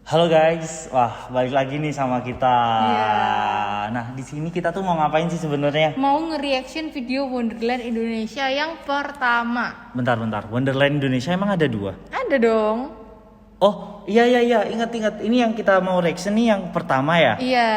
Halo guys, wah balik lagi nih sama kita. Iya. Nah di sini kita tuh mau ngapain sih sebenarnya? Mau nge-reaction video Wonderland Indonesia yang pertama. Bentar, Wonderland Indonesia emang ada 2? Ada dong. Oh iya, ingat. Ini yang kita mau reaction nih yang pertama ya? Iya.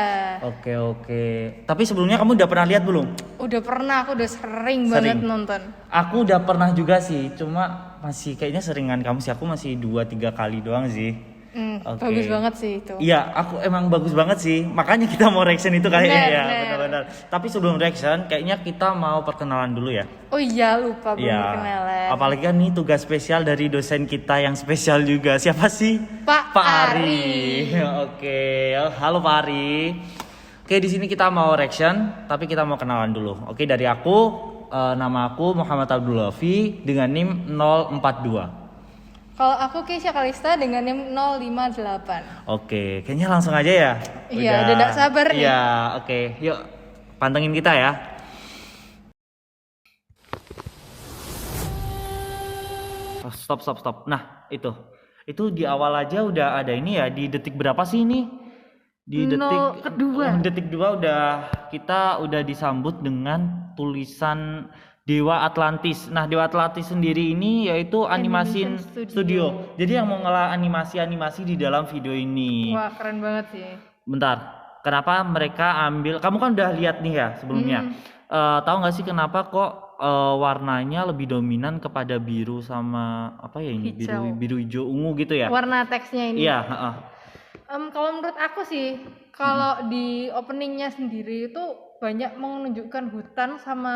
Oke. Tapi sebelumnya kamu udah pernah lihat belum? Udah pernah, aku udah sering banget nonton. Aku udah pernah juga sih, cuma masih kayaknya seringan kamu sih. Aku masih 2-3 kali doang sih. Oke. Bagus banget sih itu. Iya, aku emang bagus banget sih. Makanya kita mau reaction itu kayaknya ya, Bener. benar. Tapi sebelum reaction, kayaknya kita mau perkenalan dulu ya. Oh iya, lupa belum Iya. perkenalan. Apalagi kan ini tugas spesial dari dosen kita yang spesial juga. Siapa sih? Pak Ari. Oke, halo Pak Ari. Oke, di sini kita mau reaction, tapi kita mau kenalan dulu. Oke, dari aku, nama aku Muhammad Abdul Lafi dengan NIM 042. Kalau aku Keisha Kalista dengan NIM 058. Oke, kayaknya langsung aja ya. Iya, udah nggak sabar nih. Iya, oke. Yuk, pantengin kita ya. Oh, stop. Nah, itu di awal aja udah ada ini ya. Di detik berapa sih ini? Di detik kedua. detik 2 kita udah disambut dengan tulisan Dewa Atlantis. Nah, Dewa Atlantis sendiri ini yaitu Animation Studio. Jadi yang mau ngelah animasi di dalam video ini. Wah, keren banget sih. Bentar, kenapa mereka ambil? Kamu kan udah lihat nih ya sebelumnya. Tahu nggak sih kenapa kok warnanya lebih dominan kepada biru sama apa ya ini? Hijau. Biru hijau ungu gitu ya? Warna teksnya ini. Iya, Kalau menurut aku sih, kalau di openingnya sendiri itu banyak menunjukkan hutan sama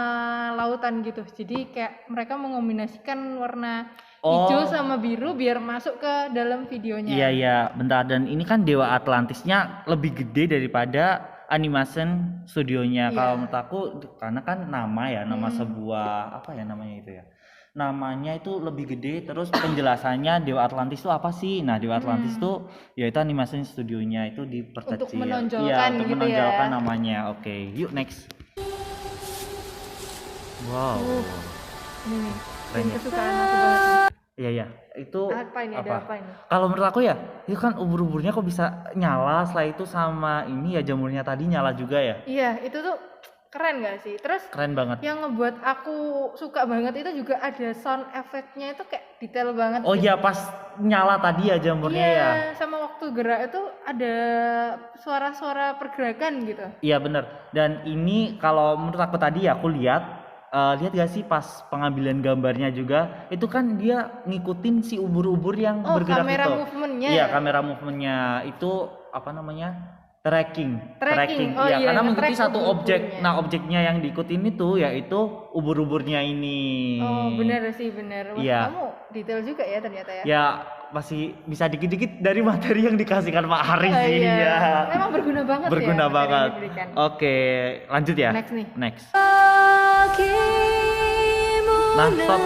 lautan gitu. Jadi kayak mereka mengombinasikan warna hijau sama biru biar masuk ke dalam videonya. Iya, bentar. Dan ini kan Dewa Atlantisnya lebih gede daripada animation studionya. Iya. Kalau menurut aku, karena kan nama sebuah apa ya namanya itu ya? Namanya itu lebih gede. Terus penjelasannya Dewa Atlantis itu apa sih? Nah, Dewa Atlantis itu yaitu animation studionya itu diperkecil. Untuk menonjolkan Iya, untuk gitu menonjolkan ya. namanya. Oke, yuk next. Wow. Ini nih, Keren yang ya. kesukaan aku banget. Iya. Itu Apa ini? Ada apa ini? Kalau menurut aku ya, itu kan ubur-uburnya kok bisa nyala, setelah itu sama ini ya jamurnya tadi nyala juga ya. Iya, itu tuh keren gak sih? Terus Keren banget. yang ngebuat aku suka banget itu juga ada sound efeknya itu kayak detail banget. Oh gitu. iya, pas nyala tadi ya jamurnya Iya, ya. sama waktu gerak itu ada suara-suara pergerakan gitu. Iya bener. Dan ini kalau menurut aku tadi ya, aku lihat gak sih pas pengambilan gambarnya juga itu kan dia ngikutin si ubur-ubur yang Oh, bergerak kamera itu. movementnya Iya, ya? kamera movementnya itu apa namanya? Tracking. Oh Iya, iya, karena mengikuti nge-track satu objek. ubur-uburnya. Nah, objeknya yang diikutin itu yaitu ubur-uburnya ini. Oh, bener sih, bener. Wah, Iya. kamu detail juga ya ternyata ya. Ya masih bisa dikit-dikit dari materi yang dikasihkan Pak Ari Oh, sih. iya. Ya. Memang berguna banget Berguna ya. materi yang banget. diberikan. Oke, lanjut ya. Next nih. Next. Nah, stop.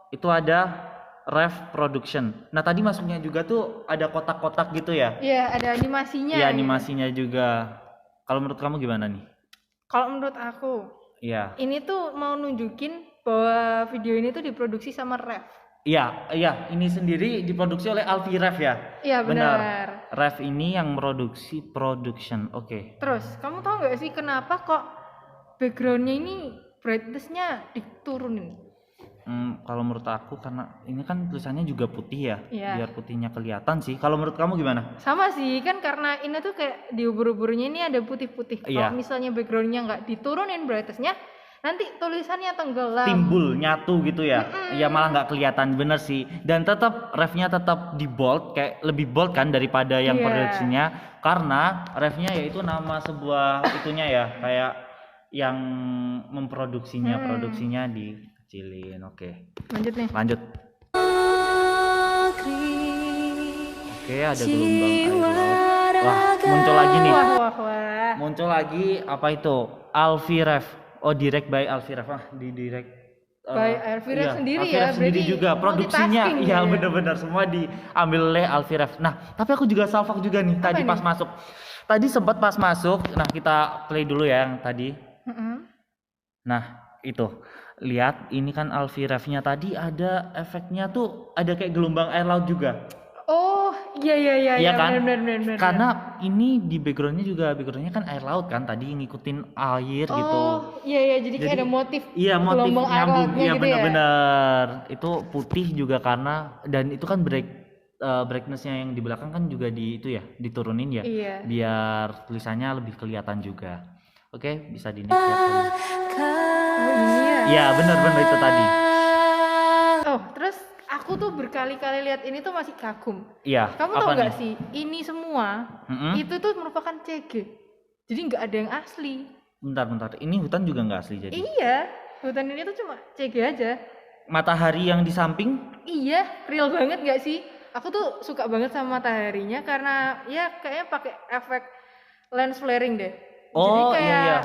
Itu ada Ref Production. Nah, tadi masuknya juga tuh ada kotak-kotak gitu ya. Iya, ada animasinya. Iya, gitu. animasinya juga. Kalau menurut kamu gimana nih? Kalau menurut aku, Iya. ini tuh mau nunjukin bahwa video ini tuh diproduksi sama Rev. Iya, ini sendiri diproduksi oleh Alfi Ref ya. Iya, benar. Ref ini yang produksi production. Oke. Terus, kamu tahu nggak sih kenapa kok backgroundnya ini brightness-nya diturunin? Kalau menurut aku karena ini kan tulisannya juga putih ya, Iya. biar putihnya kelihatan sih. Kalau menurut kamu gimana? Sama sih, kan karena ini tuh kayak di ubur-uburnya ini ada putih-putih. Iya. Kalau misalnya backgroundnya nggak diturunin brightness-nya, nanti tulisannya tenggelam. Timbul nyatu gitu ya. Ya malah nggak kelihatan bener sih. Dan tetap refnya tetap di bold, kayak lebih bold kan daripada yang Iya. produksinya. Karena refnya yaitu nama sebuah itunya ya, kayak yang memproduksinya, produksinya dikecilin. Oke. Lanjut nih. Lanjut. Oke, ada gelombang air laut. Wah, muncul lagi nih. Wah. Muncul lagi apa itu? Alfi Ref. Oh, direct by Alfi Ref. Di direct By Alfi Ref sendiri Alfi ya, Ref sendiri berarti juga produksinya. multitasking Iya, ya. benar-benar semua diambil oleh Alfi Ref. Nah, tapi aku juga salfok juga nih tadi ini? pas masuk. Tadi sempat pas masuk. Nah, kita play dulu ya yang tadi. Nah, itu. Lihat, ini kan Alfi Ref-nya tadi ada efeknya tuh ada kayak gelombang air laut juga. Oh Iya kan? benar. Karena ini di backgroundnya kan air laut kan, tadi ngikutin air gitu. Iya, jadi kayak ada motif Iya, motif gelombang air nyambung. lautnya Iya, gitu ya. benar-benar. Itu putih juga karena, dan itu kan brightness-nya yang di belakang kan juga diturunin ya. Iya. Biar tulisannya lebih kelihatan juga. Oke, bisa di next ya. Ini ya. Iya, benar itu tadi. Terus aku tuh berkali-kali lihat ini tuh masih kagum. Iya. Kamu apa tahu nggak nih? sih, ini semua itu tuh merupakan CG. Jadi nggak ada yang asli. Bentar. Ini hutan juga nggak asli jadi. Iya, hutan ini tuh cuma CG aja. Matahari yang di samping? Iya, real banget nggak sih? Aku tuh suka banget sama mataharinya karena ya kayaknya pakai efek lens flaring deh. Jadi kayak iya.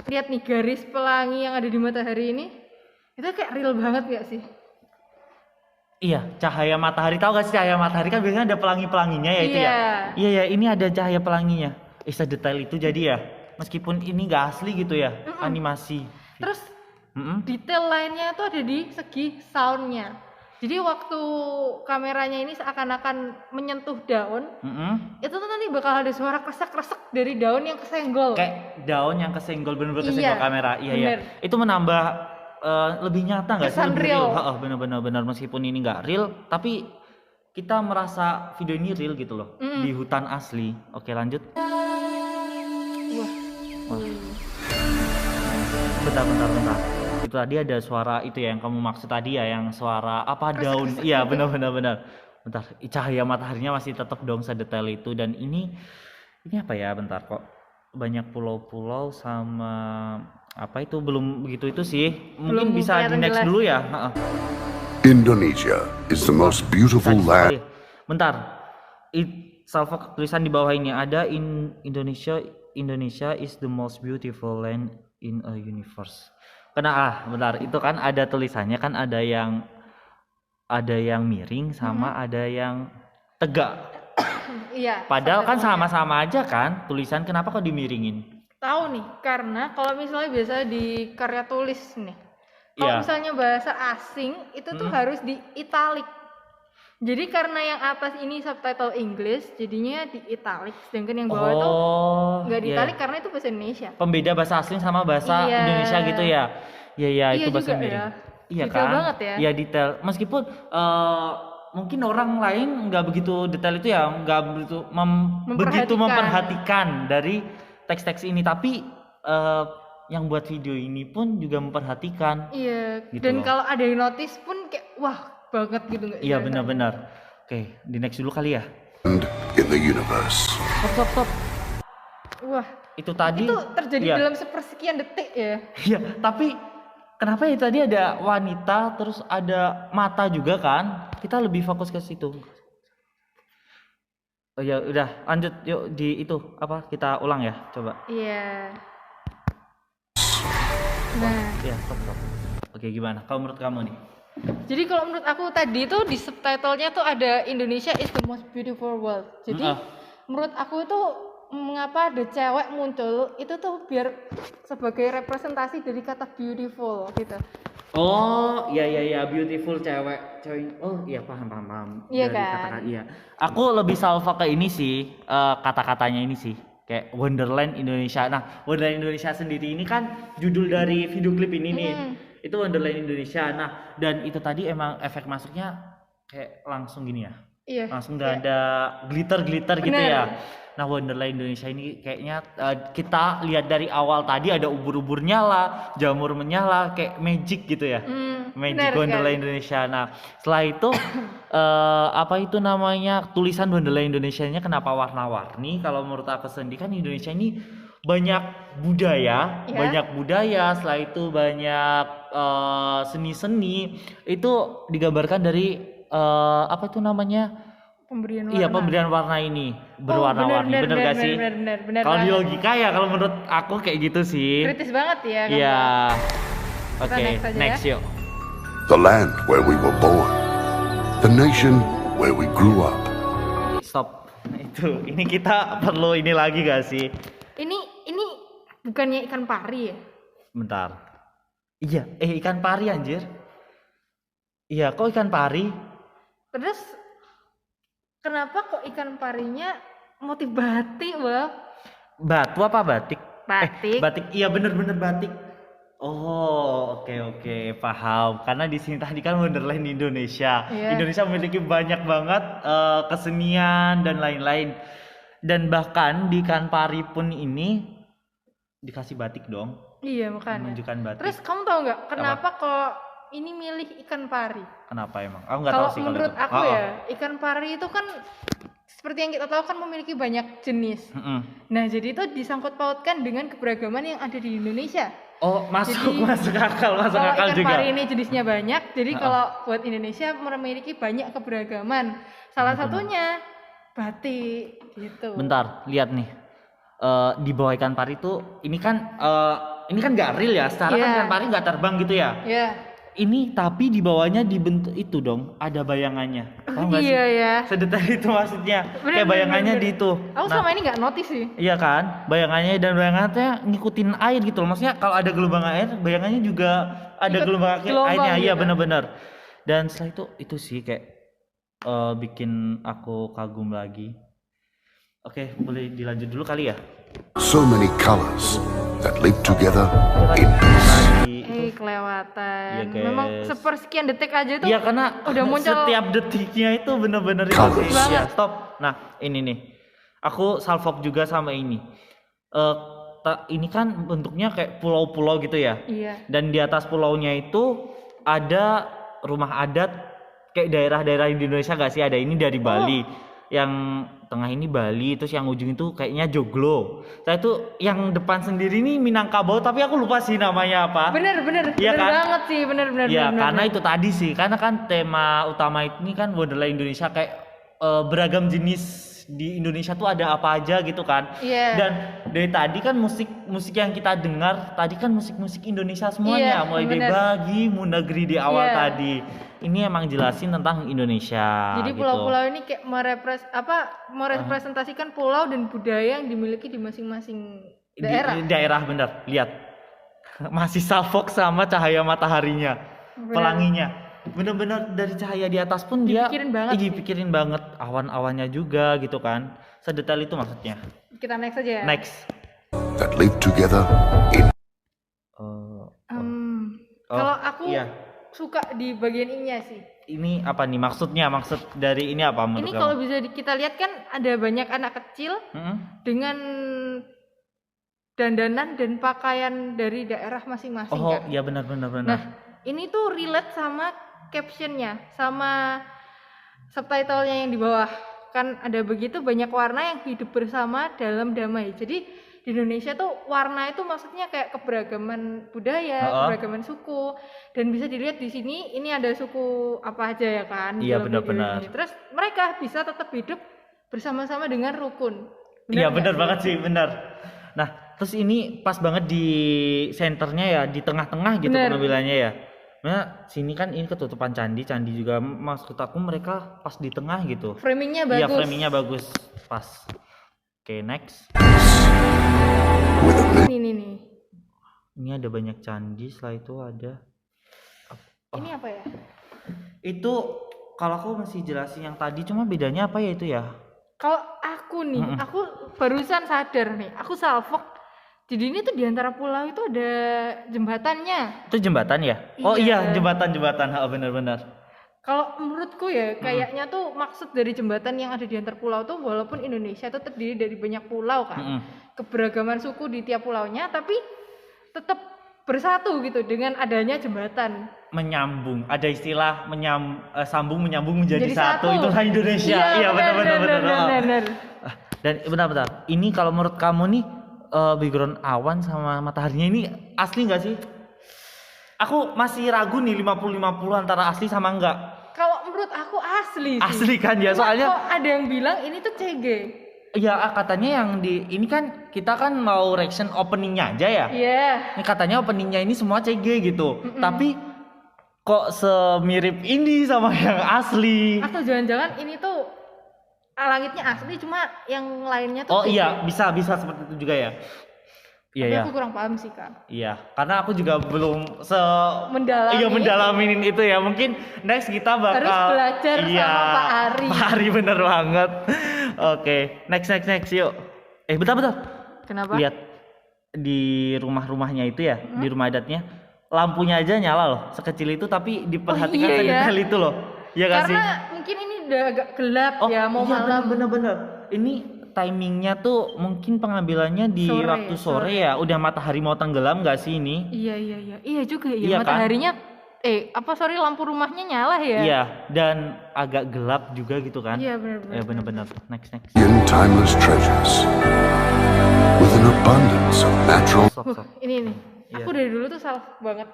lihat nih garis pelangi yang ada di matahari ini, itu kayak real banget nggak sih? Iya, cahaya matahari. Tahu gak sih cahaya matahari kan biasanya ada pelangi-pelanginya ya itu ya? Iya. Iya, ini ada cahaya pelanginya. Sedetail itu jadi ya. Meskipun ini nggak asli gitu ya, animasi. Terus detail lainnya tuh ada di segi soundnya. Jadi waktu kameranya ini seakan-akan menyentuh daun, itu tuh nanti bakal ada suara kresek-kresek dari daun yang kesenggol. Kayak daun yang kesenggol, bener-bener kesenggol kamera. Iya. Bener. Itu menambah lebih nyata nggak sih? Kesan Lebih real. Bener-bener meskipun ini nggak real, tapi kita merasa video ini real gitu loh. Di hutan asli. Oke, lanjut. Wah. Bentar. Itu tadi ada suara itu ya yang kamu maksud tadi ya, yang suara apa daun. Iya, benar. Bentar, cahaya mataharinya masih tetap dong sedetail itu. Dan ini apa ya? Bentar, kok banyak pulau-pulau sama apa itu belum begitu itu sih. Mungkin Belum bisa di next kelihatan dulu ya. Indonesia is the most beautiful land. Bentar. Salva tulisan di bawah ini ada Indonesia is the most beautiful land in a universe. Bentar, itu kan ada tulisannya kan ada yang miring sama ada yang tegak. Iya. Padahal kan sama-sama aja kan tulisan, kenapa kok dimiringin? Tahu nih, karena kalau misalnya biasa di karya tulis nih. Kalau misalnya bahasa asing itu tuh harus di italic. Jadi karena yang atas ini subtitle English, jadinya di italic, sedangkan yang bawah itu nggak di italic karena itu bahasa Indonesia. Pembeda bahasa asing sama bahasa Indonesia gitu ya. Iya itu bahasa Indonesia. Ya. Iya detail kan? banget ya. Iya detail. Meskipun mungkin orang lain nggak begitu detail itu ya, nggak begitu memperhatikan dari teks-teks ini, tapi yang buat video ini pun juga memperhatikan. Iya. Gitu dan loh. Kalau ada yang notice pun kayak wah banget gitu nggak? Iya benar. Oke, di next dulu kali ya. In the universe. Stop. Wah. Itu tadi. Itu terjadi dalam sepersekian detik ya. Iya, tapi kenapa ya tadi ada wanita terus ada mata juga kan? Kita lebih fokus ke situ. Oh ya udah, lanjut yuk di itu apa? Kita ulang ya, coba. Iya. Nah. Ya, stop. Oke, gimana? Kalau menurut kamu nih? Jadi kalau menurut aku tadi tuh di subtitlenya tuh ada Indonesia is the most beautiful world. Jadi menurut aku itu mengapa ada cewek muncul itu tuh biar sebagai representasi dari kata beautiful gitu. Oh, iya beautiful cewek. Oh, iya paham. Iya dari kan? Kata-kata, iya. Aku lebih salva ke ini sih, kata-katanya ini sih. Kayak Wonderland Indonesia. Nah, Wonderland Indonesia sendiri ini kan judul dari video klip ini nih. Itu Wonderland Indonesia. Nah, dan itu tadi emang efek masuknya kayak langsung gini ya. Iya. Langsung nggak ada glitter gitu ya. Nah, Wonderland Indonesia ini kayaknya kita lihat dari awal tadi ada ubur-ubur nyala, jamur menyala, kayak magic gitu ya. Magic Wonderland Indonesia. Nah, setelah itu apa itu namanya, tulisan Wonderland Indonesia-nya kenapa warna-warni? Kalau menurut aku sendiri kan Indonesia ini banyak budaya, setelah itu banyak seni-seni itu digambarkan dari apa itu namanya? Pemberian warna. Iya, pemberian warna ini berwarna-warni, bener gak sih? Bener. Kalau di logika ya, kalau menurut aku kayak gitu sih. Kritis banget ya. Iya. Oke, next yuk. The land where we were born. The nation where we grew up. Stop. Ini kita perlu ini lagi gak sih? Ini bukannya ikan pari ya? Bentar. Iya, ikan pari anjir. Iya, kok ikan pari? Terus kenapa kok ikan parinya motif batik, Bang? Batu apa batik? Batik. Batik. Iya bener-bener batik. Oh, oke, paham. Karena di sini tadi kan Wonderland Indonesia. Iya. Indonesia memiliki banyak banget kesenian dan lain-lain. Dan bahkan di ikan pari pun ini dikasih batik dong, Iya, makanya. menunjukkan batik. Terus kamu tahu nggak kenapa kok ini milih ikan pari? Kenapa emang? Aku nggak tahu Kalau sih menurut itu. aku ya, ikan pari itu kan seperti yang kita tahu kan memiliki banyak jenis. Mm-mm. Nah, jadi itu disangkut pautkan dengan keberagaman yang ada di Indonesia. Oh, masuk Jadi, akal Kalau ikan juga. pari ini jenisnya banyak, jadi kalau buat Indonesia memiliki banyak keberagaman. Salah satunya batik gitu. Bentar, lihat nih. Di bawah ikan pari itu ini kan nggak real ya. Secara kan Iya. ikan pari nggak terbang gitu ya. Ya. Ini tapi di bawahnya dibentuk itu dong, ada bayangannya. Paham nggak sih? Iya ya. Sedetail itu maksudnya. Bener, Kayak bayangannya bener. di itu. Aku selama ini nggak notice sih. Iya kan? Bayangannya dan bayangannya ngikutin air gitu loh. Maksudnya kalau ada gelombang air, bayangannya juga ada Ikut gelombang gelombang airnya. Iya gitu. benar-benar. Dan setelah itu sih kayak bikin aku kagum lagi. Oke, boleh dilanjut dulu kali ya? So many colors that live together in peace. Kelewatan. Iya, Memang guys. sepersekian detik aja tuh. Iya karena udah muncul. setiap detiknya itu bener-bener Colors. ya, stop. Nah ini nih, aku salfok juga sama ini. Ini kan bentuknya kayak pulau-pulau gitu ya. Iya. Dan di atas pulaunya itu ada rumah adat kayak daerah-daerah di Indonesia gak sih? Ada ini dari Bali. Yang tengah ini Bali, terus yang ujung itu kayaknya Joglo. Saya itu yang depan sendiri ini Minangkabau, tapi aku lupa sih namanya apa. Bener Iya kan? banget sih, bener. Ya bener, karena bener. itu tadi sih, karena kan tema utama ini kan Wonderland Indonesia kayak beragam jenis di Indonesia tuh ada apa aja gitu kan. Iya. Dan dari tadi kan musik yang kita dengar tadi kan musik Indonesia semuanya, Iya, mulai dari bener. Bagi, Munagri di awal Iya. tadi. Ini emang jelasin tentang Indonesia. Jadi gitu. pulau-pulau ini kayak merepresentasikan pulau dan budaya yang dimiliki di masing-masing daerah. Di daerah bener, lihat. Masih salfok sama cahaya mataharinya, Bener. pelanginya. Bener-bener dari cahaya di atas pun Dipikirin banget sih. dipikirin banget awan-awannya juga gitu kan. Sedetail itu maksudnya. Kita next aja ya. Next. That live together in Kalau aku iya. suka di bagian ininya sih. Ini apa nih maksudnya? Maksud dari ini apa menurut Ini kamu? kalau bisa kita lihat kan ada banyak anak kecil Mm-mm. dengan dandanan dan pakaian dari daerah masing-masing Oh, kan. iya benar. Nah, ini tuh relate sama captionnya, sama subtitlenya yang di bawah. Kan ada begitu banyak warna yang hidup bersama dalam damai. Jadi di Indonesia tuh warna itu maksudnya kayak keberagaman budaya, keberagaman suku, dan bisa dilihat di sini ini ada suku apa aja ya kan? Iya, dalam video benar-benar. ini. Terus mereka bisa tetap hidup bersama-sama dengan rukun. Iya nggak benar sih? banget sih, benar. Nah, terus ini pas banget di senternya ya, di tengah-tengah gitu Benar. penampilannya ya. Nah, sini kan ini ketutupan candi juga maksud aku mereka pas di tengah gitu. Framingnya Iya, bagus. framingnya bagus, pas. Oke, next. with a Nih. Ini ada banyak candi, setelah itu ada Ini apa ya? itu kalau aku masih jelasin yang tadi, cuma bedanya apa ya itu ya? Kalau aku nih, aku barusan sadar nih, aku salfok. Jadi ini tuh di antara pulau itu ada jembatannya. Itu jembatan ya? Oh iya, Iya. jembatan. Benar-benar. Kalau menurutku ya, kayaknya tuh maksud dari jembatan yang ada di antar pulau tuh walaupun Indonesia tuh terdiri dari banyak pulau kan. Keberagaman suku di tiap pulaunya tapi tetap bersatu gitu dengan adanya jembatan. Menyambung, ada istilah sambung menyambung menjadi Jadi satu. satu. Itulah Indonesia. Iya benar. benar. Dan bentar. Ini kalau menurut kamu nih background awan sama mataharinya ini asli nggak sih? Aku masih ragu nih 50-50 antara asli sama enggak. Kalau menurut aku asli sih. Asli kan ya, Cuma soalnya kok ada yang bilang ini tuh CG. ya katanya yang di ini kan kita kan mau reaction openingnya aja ya. Iya. Ini katanya openingnya ini semua CG gitu. Tapi kok semirip ini sama yang asli? Atau jangan-jangan ini tuh langitnya asli cuma yang lainnya tuh Oh CG. iya, bisa seperti itu juga ya. Iya Tapi ya. aku kurang paham sih Kak. Iya, karena aku juga belum Mendalami. iya mendalamin itu ya. Mungkin next kita bakal Harus belajar sama Pak Ari. Pak Ari bener banget. Oke, next yuk. Bentar. Kenapa? Lihat di rumahnya itu ya, di rumah adatnya lampunya aja nyala loh, sekecil itu tapi diperhatikan iya ya. detail itu loh. Iya gak sih? Karena mungkin ini udah agak gelap ya, mau iya, malam. bener. Ini timingnya tuh mungkin pengambilannya di Sore, waktu sore ya, udah matahari mau tenggelam gak sih ini? Iya. Iya juga ya, Iya kan? mataharinya lampu rumahnya nyala ya. Iya, dan agak gelap juga gitu kan? Iya, benar. Bener. Next. In timeless treasures with an abundance of natural Sok. Ini. Iya. Aku dari dulu tuh salfok banget.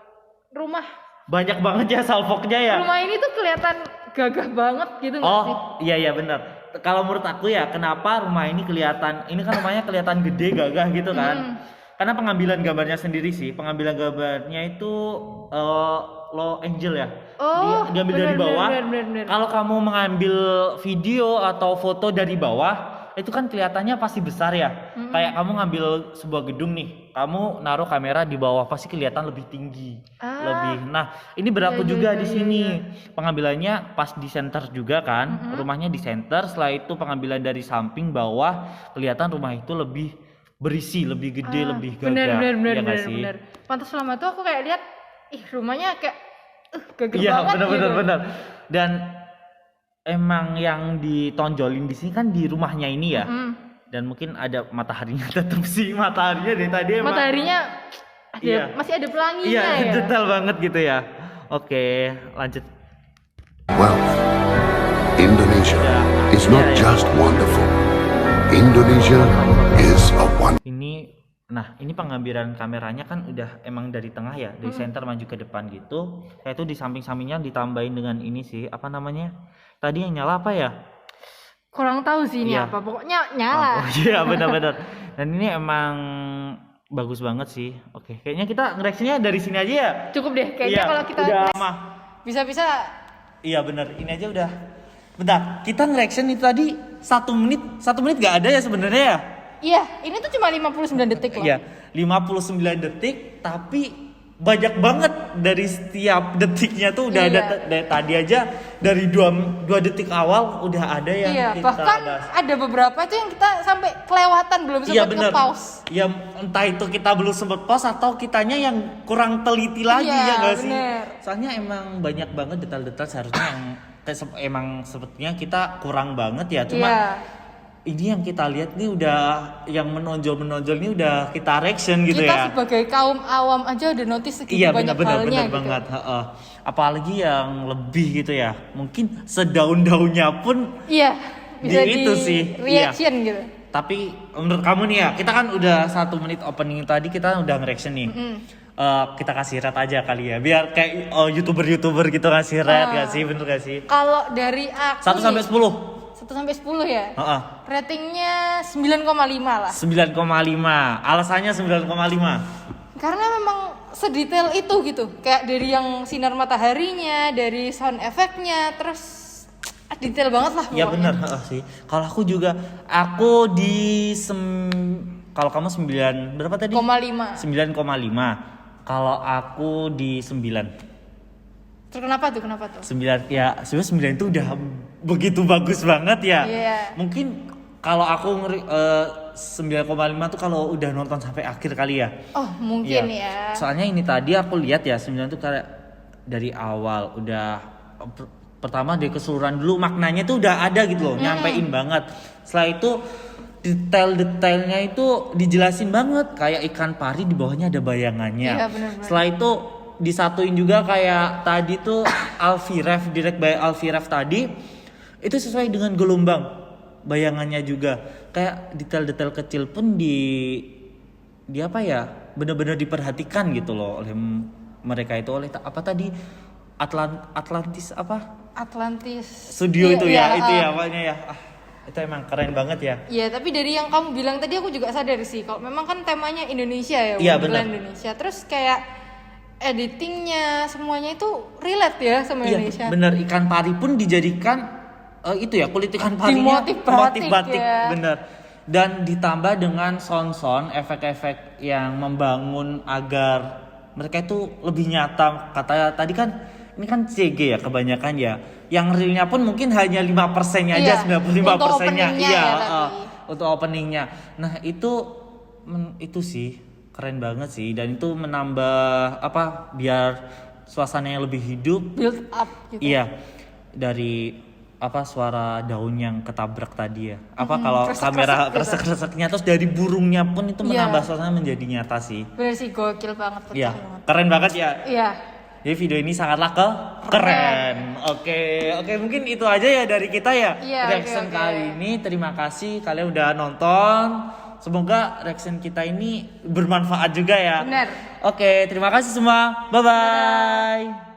Rumah Banyak banget ya salfoknya ya. rumah ini tuh kelihatan gagah banget gitu nggak sih? Iya benar. Kalau menurut aku ya, kenapa rumah ini kelihatan, ini kan rumahnya kelihatan gede gagah gitu kan? Karena pengambilan gambarnya sendiri sih, pengambilan gambarnya itu low angle ya. Diambil dari bawah. Bener. Kalau kamu mengambil video atau foto dari bawah, itu kan kelihatannya pasti besar ya. Kayak kamu ngambil sebuah gedung nih, kamu naruh kamera di bawah pasti kelihatan lebih tinggi, lebih. Nah, ini berlaku juga di sini. Pengambilannya pas di center juga kan, rumahnya di center. Setelah itu pengambilan dari samping bawah, kelihatan rumah itu lebih berisi, lebih gede, lebih gagah. Bener. Pantas selama itu aku kayak lihat, rumahnya kayak gagah iya, banget gitu. bener. Dan emang yang ditonjolin di sini kan di rumahnya ini ya. Dan mungkin ada mataharinya tetap sih, mataharinya dari tadi emang. Mataharinya masih ada pelanginya ya. Iya, detail banget gitu ya. Oke, lanjut. wealth. Indonesia is not just wonderful. Indonesia is a wonder. Ini pengambilan kameranya kan udah emang dari tengah ya, dari center maju ke depan gitu. Kayak itu di samping-sampingnya ditambahin dengan ini sih, apa namanya? Tadi yang nyala apa ya? Kurang tahu sih ini apa, pokoknya nyala. Iya benar. Dan ini emang bagus banget sih. Oke, kayaknya kita ngereaksinya dari sini aja ya. Cukup deh, kayaknya kalau kita udah lama. bisa-bisa. Iya benar, ini aja udah. Bentar, kita nge-reaction itu tadi 1 menit gak ada ya sebenarnya ya? Iya, ini tuh cuma 59 detik loh. Iya, 59 detik tapi banyak banget dari setiap detiknya tuh udah ada dari tadi aja dari 2 detik awal udah ada yang kita bahkan bahas. ada beberapa itu yang kita sampai kelewatan belum sempat nge-pause. Iya, entah itu kita belum sempat pause atau kitanya yang kurang teliti lagi ya nggak sih? Soalnya emang banyak banget detail-detail seharusnya yang emang sepertinya kita kurang banget ya. Cuma ini yang kita lihat nih udah yang menonjol ini udah kita reaction gitu kita ya. Kita sebagai kaum awam aja udah notice segitu banyak halnya gitu. Banget. Apalagi yang lebih gitu ya. Mungkin sedaun-daunnya pun bisa di itu sih reaction gitu. Tapi menurut kamu nih ya, kita kan udah 1 menit opening tadi kita udah nge-reaction nih. Kita kasih rate aja kali ya, biar kayak youtuber gitu kasih rate gak sih, bener gak sih? Kalau dari aku 1 sampai 10. 1 sampai 10 ya? Ratingnya 9,5 lah. 9,5. Alasannya 9,5. Karena memang sedetail itu gitu. Kayak dari yang sinar mataharinya, dari sound efeknya, terus detail banget lah. Iya benar sih. Kalau aku juga, kalau kamu 9 berapa tadi? 9,5. 9,5. Kalau aku di 9. Terus kenapa tuh? 9 ya, sebenarnya 9 itu udah begitu bagus banget ya. Mungkin kalau aku 9,5 tuh kalau udah nonton sampai akhir kali ya. Oh, mungkin ya. Soalnya ini tadi aku lihat ya 9 tuh kayak dari awal udah pertama dari keseluruhan dulu maknanya tuh udah ada gitu loh, nyampein banget. Setelah itu detail-detailnya itu dijelasin banget, kayak ikan pari di bawahnya ada bayangannya. Bener. Setelah itu disatuin juga kayak tadi tuh Alfiref, direct by Alfiref tadi itu sesuai dengan gelombang bayangannya juga, kayak detail-detail kecil pun di apa ya benar-benar diperhatikan gitu loh oleh mereka itu, oleh apa tadi Atlantis Studio itu ya apanya ya itu emang keren banget ya. Iya, tapi dari yang kamu bilang tadi aku juga sadar sih kalau memang kan temanya Indonesia ya, Wonderland Indonesia, terus kayak editingnya semuanya itu relate ya sama Indonesia. Bener, ikan pari pun dijadikan itu ya, kulit ikan parinya motif batik ya. Bener. Dan ditambah dengan sound efek-efek yang membangun agar mereka itu lebih nyata. Kata tadi kan ini kan CG ya kebanyakan ya. Yang realnya pun mungkin hanya 5%-nya aja, 95%-nya. Iya, untuk openingnya. Nah, itu sih keren banget sih, dan itu menambah biar suasananya lebih hidup, build up gitu. Iya, dari suara daun yang ketabrak tadi ya. Kalau kamera kresek-kreseknya terus dari burungnya pun itu menambah suasana menjadi nyata sih. Bener sih, gokil banget, pecah Iya, banget. keren banget ya. Iya. Jadi video ini sangatlah keren. Oke, mungkin itu aja ya dari kita ya. Iya, Reaction oke. kali ini. Terima kasih kalian udah nonton. Semoga reaction kita ini bermanfaat juga ya. Bener. Oke, terima kasih semua. Bye bye.